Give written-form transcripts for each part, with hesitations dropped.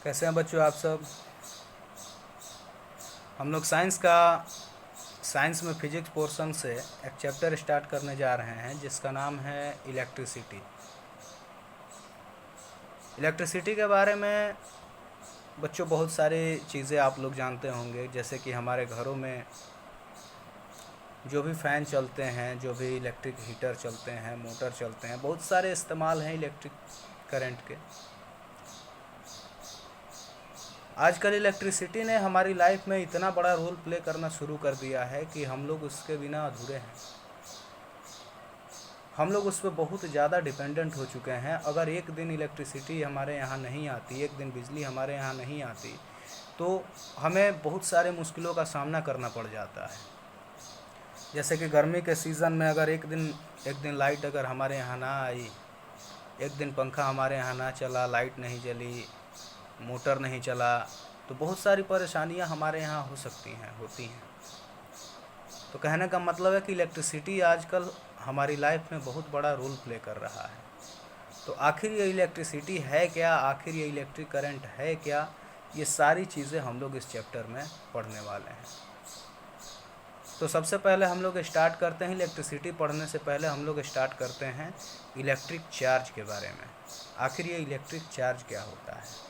कैसे हैं बच्चों आप सब। हम लोग साइंस में फिजिक्स पोर्शन से एक चैप्टर स्टार्ट करने जा रहे हैं जिसका नाम है इलेक्ट्रिसिटी। इलेक्ट्रिसिटी के बारे में बच्चों बहुत सारी चीज़ें आप लोग जानते होंगे, जैसे कि हमारे घरों में जो भी फ़ैन चलते हैं, जो भी इलेक्ट्रिक हीटर चलते हैं, मोटर चलते हैं, बहुत सारे इस्तेमाल हैं इलेक्ट्रिक करंट के। आजकल इलेक्ट्रिसिटी ने हमारी लाइफ में इतना बड़ा रोल प्ले करना शुरू कर दिया है कि हम लोग उसके बिना अधूरे हैं। हम लोग उस पर बहुत ज़्यादा डिपेंडेंट हो चुके हैं। अगर एक दिन इलेक्ट्रिसिटी हमारे यहाँ नहीं आती, एक दिन बिजली हमारे यहाँ नहीं आती, तो हमें बहुत सारे मुश्किलों का सामना करना पड़ जाता है। जैसे कि गर्मी के सीज़न में अगर एक दिन लाइट अगर हमारे यहाँ ना आई, एक दिन पंखा हमारे यहाँ ना चला, लाइट नहीं जली, मोटर नहीं चला, तो बहुत सारी परेशानियां हमारे यहाँ होती हैं। तो कहने का मतलब है कि इलेक्ट्रिसिटी आजकल हमारी लाइफ में बहुत बड़ा रोल प्ले कर रहा है। तो आखिर ये इलेक्ट्रिसिटी है क्या, आखिर ये इलेक्ट्रिक करंट है क्या, ये सारी चीज़ें हम लोग इस चैप्टर में पढ़ने वाले हैं। तो सबसे पहले हम लोग स्टार्ट करते हैं, इलेक्ट्रिसिटी पढ़ने से पहले हम लोग स्टार्ट करते हैं इलेक्ट्रिक चार्ज के बारे में। आखिर ये इलेक्ट्रिक चार्ज क्या होता है।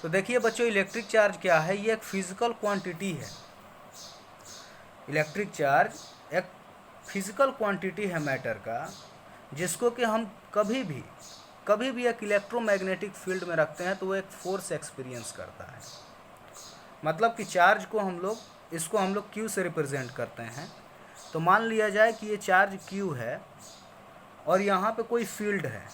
तो देखिए बच्चों, इलेक्ट्रिक चार्ज क्या है। ये एक फिजिकल क्वांटिटी है। इलेक्ट्रिक चार्ज एक फिजिकल क्वांटिटी है मैटर का, जिसको कि हम कभी भी एक इलेक्ट्रोमैग्नेटिक फील्ड में रखते हैं तो वो एक फोर्स एक्सपीरियंस करता है। मतलब कि चार्ज को हम लोग क्यू से रिप्रेजेंट करते हैं। तो मान लिया जाए कि ये चार्ज क्यू है और यहाँ पे कोई फील्ड है,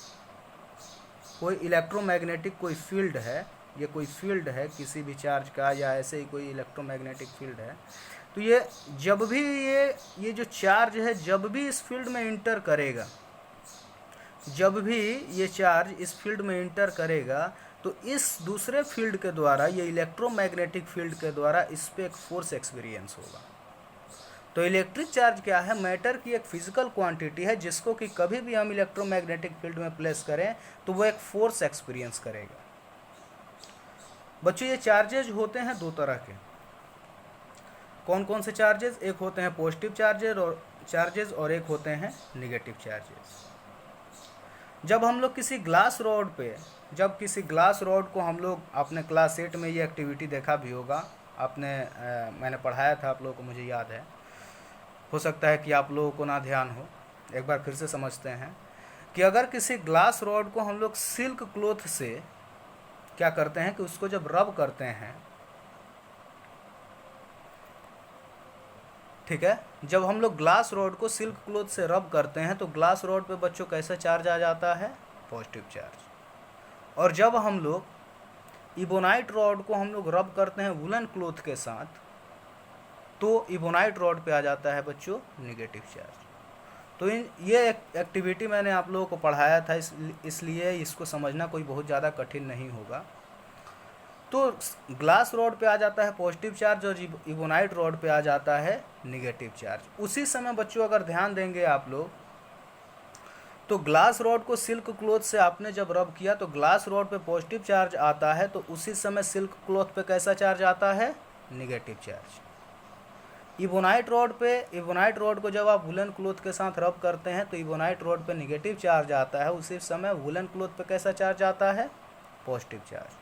कोई इलेक्ट्रोमैग्नेटिक कोई फील्ड है। ये कोई फील्ड है किसी भी चार्ज का, या ऐसे ही कोई इलेक्ट्रोमैग्नेटिक फील्ड है। तो ये जब भी ये जो चार्ज है, जब भी इस फील्ड में इंटर करेगा, जब भी ये चार्ज इस फील्ड में इंटर करेगा, तो इस दूसरे फील्ड के द्वारा, ये इलेक्ट्रोमैग्नेटिक फील्ड के द्वारा इस पर एक फोर्स एक्सपीरियंस होगा। तो इलेक्ट्रिक चार्ज क्या है, मैटर की एक फिजिकल क्वांटिटी है, जिसको कि कभी भी हम इलेक्ट्रोमैग्नेटिक फील्ड में प्लेस करें तो वो एक फोर्स एक्सपीरियंस करेगा। बच्चों, ये चार्जेज होते हैं दो तरह के। कौन कौन से चार्जेस? एक होते हैं पॉजिटिव चार्जेस और एक होते हैं निगेटिव चार्जेस। जब हम लोग किसी ग्लास रॉड को हम लोग अपने क्लास 8 में ये एक्टिविटी देखा भी होगा मैंने पढ़ाया था आप लोगों को, मुझे याद है। हो सकता है कि आप लोगों को ना ध्यान हो, एक बार फिर से समझते हैं कि अगर किसी ग्लास रॉड को हम लोग सिल्क क्लॉथ से क्या करते हैं कि उसको जब रब करते हैं, ठीक है, जब हम लोग ग्लास रॉड को सिल्क क्लॉथ से रब करते हैं तो ग्लास रॉड पे बच्चों कैसा चार्ज आ जाता है? Positive charge. और जब हम लोग इबोनाइट रॉड को हम लोग रब करते हैं वुलन क्लॉथ के साथ, तो इबोनाइट रॉड पे आ जाता है बच्चों निगेटिव चार्ज। तो ये एक्टिविटी मैंने आप लोगों को पढ़ाया था, इसलिए इसको समझना कोई बहुत ज़्यादा कठिन नहीं होगा। तो ग्लास रॉड पे आ जाता है पॉजिटिव चार्ज और इबोनाइट रॉड पे आ जाता है निगेटिव चार्ज। उसी समय बच्चों अगर ध्यान देंगे आप लोग, तो ग्लास रॉड को सिल्क क्लॉथ से आपने जब रब किया तो ग्लास रॉड पे पॉजिटिव चार्ज आता है, तो उसी समय सिल्क क्लॉथ पे कैसा चार्ज आता है? Negative charge. इबोनाइट रॉड को जब आप वुलन क्लॉथ के साथ रब करते हैं तो इबोनाइट रॉड पे निगेटिव चार्ज आता है, उसी समय वुलन क्लॉथ पे कैसा चार्ज आता है? Positive charge.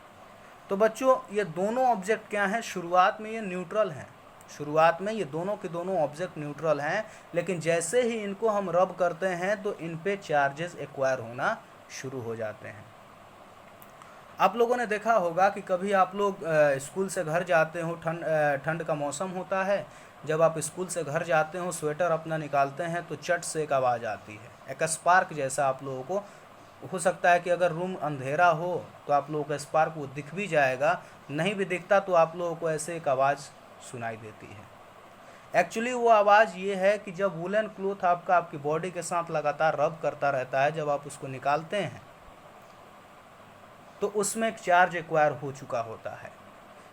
तो बच्चों, ये दोनों ऑब्जेक्ट क्या हैं? शुरुआत में ये न्यूट्रल हैं, शुरुआत में ये दोनों के दोनों ऑब्जेक्ट न्यूट्रल हैं, लेकिन जैसे ही इनको हम रब करते हैं तो इन पे चार्जेस एक्वायर होना शुरू हो जाते हैं। आप लोगों ने देखा होगा कि कभी आप लोग स्कूल से घर जाते हो, ठंड का मौसम होता है, जब आप स्कूल से घर जाते हो, स्वेटर अपना निकालते हैं तो चट से एक आवाज़ आती है, एक स्पार्क जैसा। आप लोगों को हो सकता है कि अगर रूम अंधेरा हो तो आप लोगों को स्पार्क वो दिख भी जाएगा, नहीं भी दिखता तो आप लोगों को ऐसे एक आवाज़ सुनाई देती है। एक्चुअली वो आवाज़ ये है कि जब वुलन क्लॉथ आपकी बॉडी के साथ लगातार रब करता रहता है, जब आप उसको निकालते हैं तो उसमें एक चार्ज एक्वायर हो चुका होता है।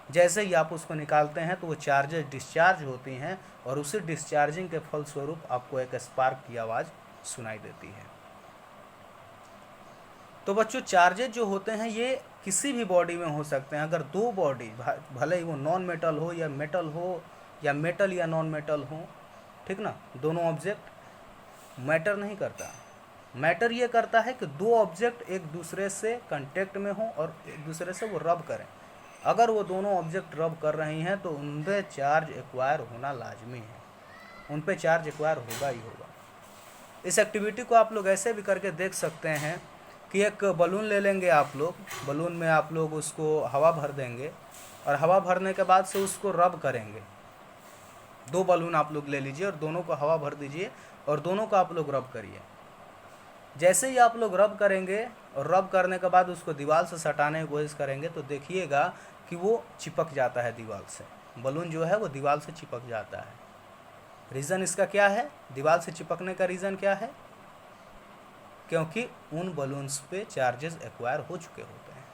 जैसे ही आप उसको निकालते हैं तो वो चार्जेस डिस्चार्ज होती हैं और उसी डिस्चार्जिंग के फलस्वरूप आपको एक स्पार्क की आवाज़ सुनाई देती है। तो बच्चों, चार्जेज जो होते हैं ये किसी भी बॉडी में हो सकते हैं। अगर दो बॉडी, भले ही वो नॉन मेटल हो या मेटल या नॉन मेटल हो, ठीक ना, दोनों ऑब्जेक्ट मैटर नहीं करता। मैटर ये करता है कि दो ऑब्जेक्ट एक दूसरे से कांटेक्ट में हो और एक दूसरे से वो रब करें। अगर वो दोनों ऑब्जेक्ट रब कर रही हैं तो उन पर चार्ज एक्वायर होना लाजमी है, उन पर चार्ज एक्वायर होगा ही होगा। इस एक्टिविटी को आप लोग ऐसे भी करके देख सकते हैं कि एक बलून ले लेंगे आप लोग, बलून में आप लोग उसको हवा भर देंगे और हवा भरने के बाद से उसको रब करेंगे। दो बलून आप लोग ले लीजिए और दोनों को हवा भर दीजिए और दोनों को आप लोग रब करिए। जैसे ही आप लोग रब करेंगे और रब करने के बाद उसको दीवार से सटाने की कोशिश करेंगे तो देखिएगा कि वो चिपक जाता है दीवार से। बलून जो है वो दीवार से चिपक जाता है। रीज़न इसका क्या है? दीवार से चिपकने का रीज़न क्या है? क्योंकि उन बलून्स पे चार्जेस एक्वायर हो चुके होते हैं।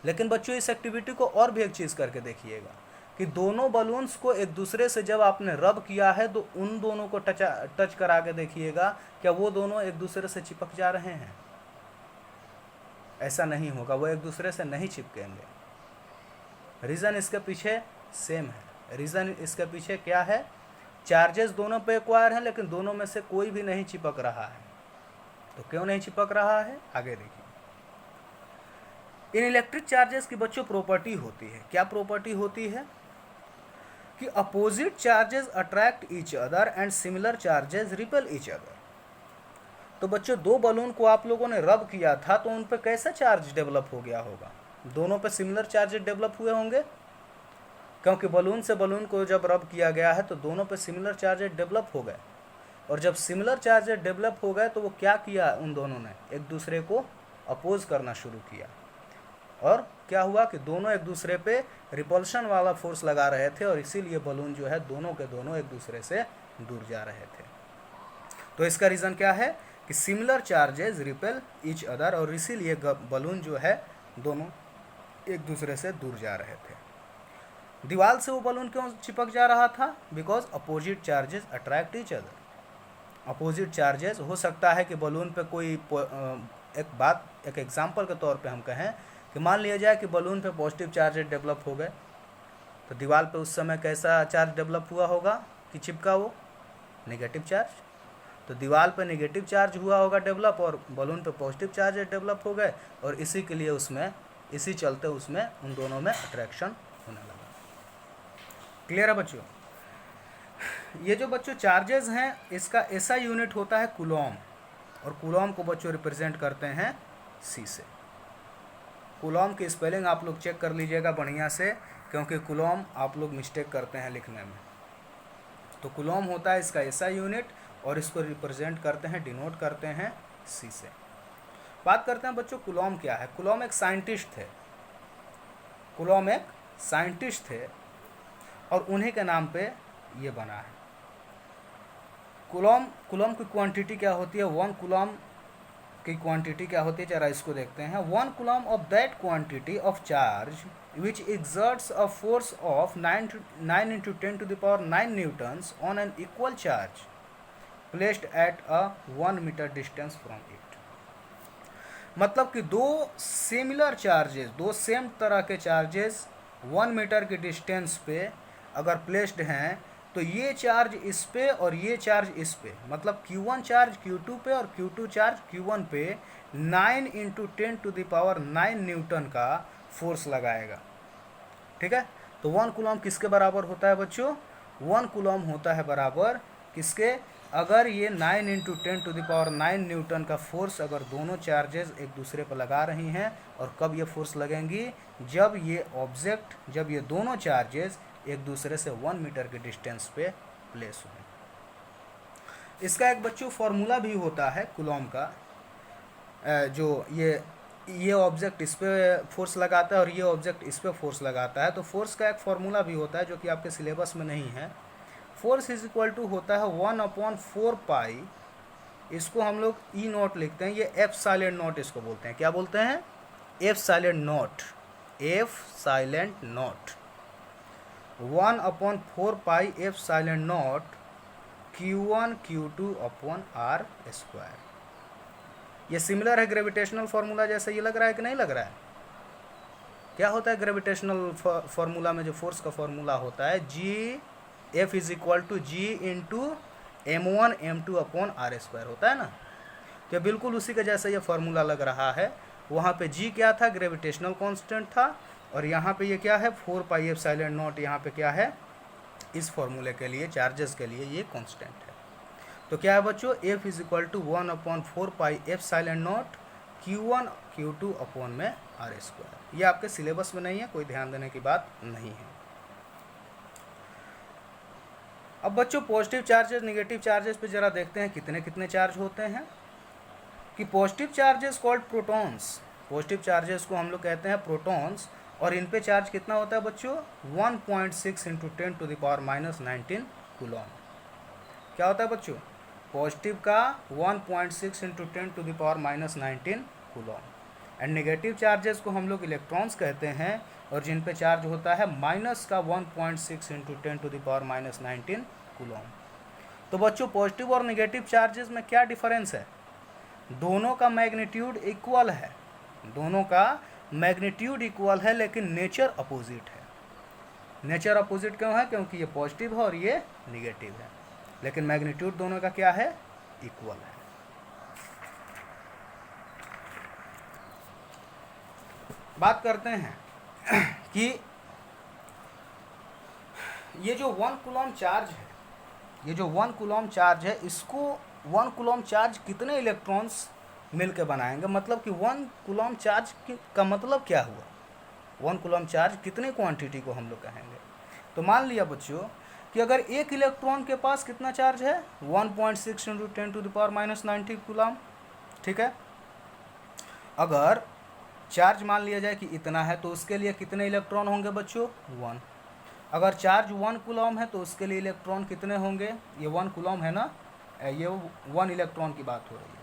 लेकिन बच्चों इस एक्टिविटी को और भी एक चीज़ करके देखिएगा कि दोनों बलून्स को एक दूसरे से जब आपने रब किया है तो उन दोनों को टच करा के देखिएगा, क्या वो दोनों एक दूसरे से चिपक जा रहे हैं? ऐसा नहीं होगा, वो एक दूसरे से नहीं चिपकेंगे। रीज़न इसके पीछे सेम है। रीज़न इसके पीछे क्या है? चार्जेस दोनों पे एक्वायर हैं लेकिन दोनों में से कोई भी नहीं चिपक रहा है। तो क्यों नहीं चिपक रहा है? आगे देखिए। इन इलेक्ट्रिक चार्जेस की बच्चों प्रॉपर्टी होती है। क्या प्रॉपर्टी होती है? कि opposite charges attract each other and similar charges repel each other. तो बच्चों दो बलून को आप लोगों ने रब किया था तो उन पे कैसा चार्ज डेवलप हो गया होगा? दोनों पे सिमिलर चार्जेस डेवलप हुए होंगे, क्योंकि बलून से बलून को जब रब किया गया है तो दोनों पे सिमिलर चार्जेस डेवलप हो गए। और जब सिमिलर चार्जेस डेवलप हो गए तो वो क्या किया? उन दोनों ने एक दूसरे को अपोज करना शुरू किया और क्या हुआ कि दोनों एक दूसरे पे रिपल्शन वाला फोर्स लगा रहे थे और इसीलिए बलून जो है दोनों के दोनों एक दूसरे से दूर जा रहे थे। तो इसका रीज़न क्या है कि similar charges repel each other, और इसीलिए बलून जो है दोनों एक दूसरे से दूर जा रहे थे। दीवार से वो बलून क्यों चिपक जा रहा था? Because opposite charges attract each other. Opposite charges, हो सकता है कि बलून पे कोई एक एग्जांपल के तौर पे हम कहें कि मान लिया जाए कि बलून पे पॉजिटिव चार्जेस डेवलप हो गए, तो दीवार पे उस समय कैसा चार्ज डेवलप हुआ होगा कि चिपका वो? Negative charge. तो दीवार पे नेगेटिव चार्ज हुआ होगा डेवलप और बलून पे पॉजिटिव चार्जेस डेवलप हो गए और इसी के लिए इसी चलते उसमें उन दोनों में अट्रैक्शन होने लगा। क्लियर है बच्चों? ये जो बच्चों चार्जेस हैं इसका ऐसा यूनिट होता है कूलॉम, और कूलॉम को बच्चों रिप्रेजेंट करते हैं सी से। कूलॉम की स्पेलिंग आप लोग चेक कर लीजिएगा बढ़िया से, क्योंकि कूलॉम आप लोग मिस्टेक करते हैं लिखने में। तो कूलॉम होता है इसका ऐसा यूनिट और इसको रिप्रेजेंट करते हैं, डिनोट करते हैं सी से। बात करते हैं बच्चों कूलॉम क्या है। कूलॉम एक साइंटिस्ट थे, कूलॉम एक साइंटिस्ट थे और उन्हीं के नाम पे ये बना है। कूलॉम की क्वांटिटी क्या होती है? 1 कूलॉम की क्वांटिटी क्या होती है, जरा इसको देखते हैं। 1 Coulomb of that quantity of charge which exerts a force of 9 into 10 to the power 9 newtons on an equal charge placed at a 1 meter distance from it। मतलब कि दो सिमिलर चार्जेस, दो सेम तरह के चार्जेस 1 मीटर के distance पे अगर placed हैं तो ये चार्ज इस पे और ये चार्ज इस पे, मतलब Q1 चार्ज Q2 पे और Q2 चार्ज Q1 पे 9 into 10 to the power 9 Newton का फोर्स लगाएगा। ठीक है, तो 1 कूलॉम किसके बराबर होता है बच्चों? 1 कूलॉम होता है बराबर किसके? अगर ये 9 into 10 to the power 9 Newton का फोर्स अगर दोनों चार्जेस एक दूसरे पर लगा रही हैं, और कब ये फोर्स लगेंगी? जब ये दोनों चार्जेस एक दूसरे से 1 मीटर के डिस्टेंस पे प्लेस हुए। इसका एक बच्चों फॉर्मूला भी होता है कूलॉम का, जो ये ऑब्जेक्ट इस पे फोर्स लगाता है और ये ऑब्जेक्ट इस पे फोर्स लगाता है, तो फोर्स का एक फॉर्मूला भी होता है जो कि आपके सिलेबस में नहीं है। फोर्स इज इक्वल टू होता है 1/4 पाई, इसको हम लोग ई नॉट लिखते हैं, ये एफ साइलेंट नॉट इसको बोलते हैं। क्या बोलते हैं? F silent not, F silent not. 1/4 pi F silent not Q1 Q2 upon R²। ये सिमिलर है ग्रेविटेशनल फार्मूला जैसा, ये लग रहा है कि नहीं लग रहा है? क्या होता है ग्रेविटेशनल फार्मूला में जो फोर्स का फार्मूला होता है, G F is equal to G into m1 m2 upon R square होता है ना। तो बिल्कुल उसी के जैसा ये फार्मूला लग रहा है। वहाँ पे जी क्या था, ग्रेविटेशनल कांस्टेंट था, और यहाँ पे ये क्या है 4 पाई एप्सिलॉन नॉट, यहाँ पे क्या है इस फार्मूले के लिए चार्जेस के लिए ये कांस्टेंट है। तो क्या है बच्चों, F is equal to 1/4 pi epsilon naught Q1 Q2 upon में आर स्क्वायर। ये आपके सिलेबस में नहीं है, कोई ध्यान देने की बात नहीं है। अब बच्चों पॉजिटिव चार्जेस निगेटिव चार्जेस पे जरा देखते हैं कितने कितने चार्ज होते हैं। कि positive charges called protons, positive charges को हम लोग कहते हैं प्रोटॉन्स, और इन पे चार्ज कितना होता है बच्चों 1.6 × 10⁻⁻19 कूलॉम। क्या होता है बच्चों, पॉजिटिव का 1.6 × 10⁻⁻19 कूलॉम, एंड नेगेटिव चार्जेस को हम लोग इलेक्ट्रॉन्स कहते हैं, और जिन पे चार्ज होता है माइनस का 1.6 × 10⁻⁻19 कूलॉम। तो बच्चों पॉजिटिव और नेगेटिव चार्जेस में क्या डिफरेंस है, दोनों का मैग्नीट्यूड इक्वल है, दोनों का मैग्नीट्यूड इक्वल है, लेकिन नेचर अपोजिट है। नेचर अपोजिट क्यों है, क्योंकि ये पॉजिटिव है और ये निगेटिव है, लेकिन मैग्नीट्यूड दोनों का क्या है, इक्वल है। बात करते हैं कि ये जो 1 कूलॉम चार्ज है, ये जो 1 कूलॉम चार्ज है, इसको 1 कूलॉम चार्ज कितने इलेक्ट्रॉन्स मिल के बनाएंगे, मतलब कि 1 कूलॉम चार्ज का मतलब क्या हुआ, 1 कूलॉम चार्ज कितने क्वांटिटी को हम लोग कहेंगे। तो मान लिया बच्चों कि अगर एक इलेक्ट्रॉन के पास कितना चार्ज है 1.6 × 10⁻⁻90 कूलॉम, ठीक है। अगर चार्ज मान लिया जाए कि इतना है, तो उसके लिए कितने इलेक्ट्रॉन होंगे बच्चों 1। अगर चार्ज 1 कूलॉम है तो उसके लिए इलेक्ट्रॉन कितने होंगे, ये 1 कूलॉम है ना, ये 1 इलेक्ट्रॉन की बात हो रही है।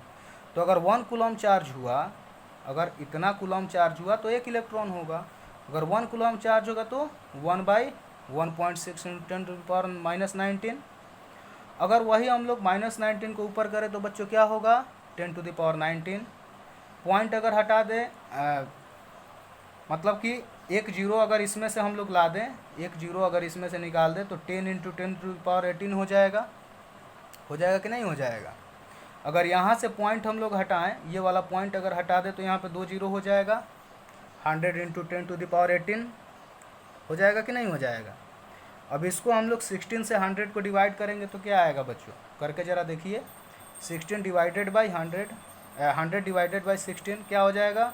तो अगर 1 कूलॉम चार्ज हुआ, अगर इतना कूलॉम चार्ज हुआ तो 1 इलेक्ट्रॉन होगा। अगर 1 कूलॉम चार्ज होगा तो 1/1.6 × 10⁻⁻19। अगर वही हम लोग -19 को ऊपर करें तो बच्चों क्या होगा 10⁻19। पॉइंट अगर हटा दें, मतलब कि एक जीरो अगर इसमें से हम लोग ला दें, एक जीरो अगर इसमें से निकाल दें तो 10 × 10⁻18 हो जाएगा कि नहीं हो जाएगा। अगर यहाँ से पॉइंट हम लोग हटाएं, ये वाला पॉइंट अगर हटा दें तो यहाँ पे 2 जीरो हो जाएगा, 100 × 10⁻18 हो जाएगा कि नहीं हो जाएगा। अब इसको हम लोग 16 से 100 को डिवाइड करेंगे तो क्या आएगा बच्चों, करके ज़रा देखिए। 16 डिवाइडेड बाई 100, 100 डिवाइडेड बाई 16 क्या हो जाएगा,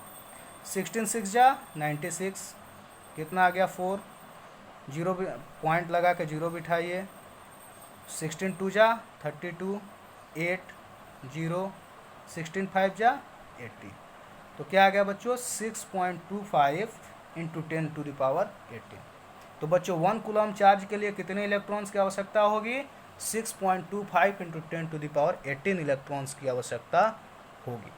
16 6 जा 96, कितना आ गया 4, जीरो भी पॉइंट लगा के जीरो बिठाइए, 16 2 जा 32, 8 0, 16 5 जा 80, तो क्या आ गया बच्चों 6.25 × 10⁻18। तो बच्चों 1 कूलॉम चार्ज के लिए कितने इलेक्ट्रॉन्स की आवश्यकता होगी, 6.25 × 10⁻18 इलेक्ट्रॉन्स की आवश्यकता होगी।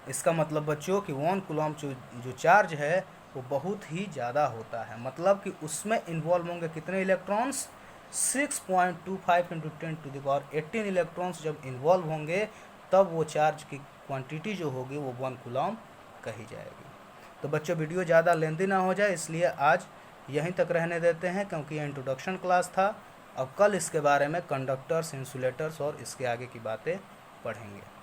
इसका मतलब बच्चों कि 1 कूलॉम जो चार्ज है वो बहुत ही ज़्यादा होता है, मतलब कि उसमें इन्वॉल्व होंगे कितने इलेक्ट्रॉन्स 6.25 × 10⁻18 इलेक्ट्रॉन्स जब इन्वॉल्व होंगे तब वो चार्ज की क्वांटिटी जो होगी वो 1 कूलॉम कही जाएगी। तो बच्चों वीडियो ज़्यादा लेंथी ना हो जाए इसलिए आज यहीं तक रहने देते हैं, क्योंकि ये इंट्रोडक्शन क्लास था। अब कल इसके बारे में कंडक्टर्स, इंसुलेटर्स और इसके आगे की बातें पढ़ेंगे।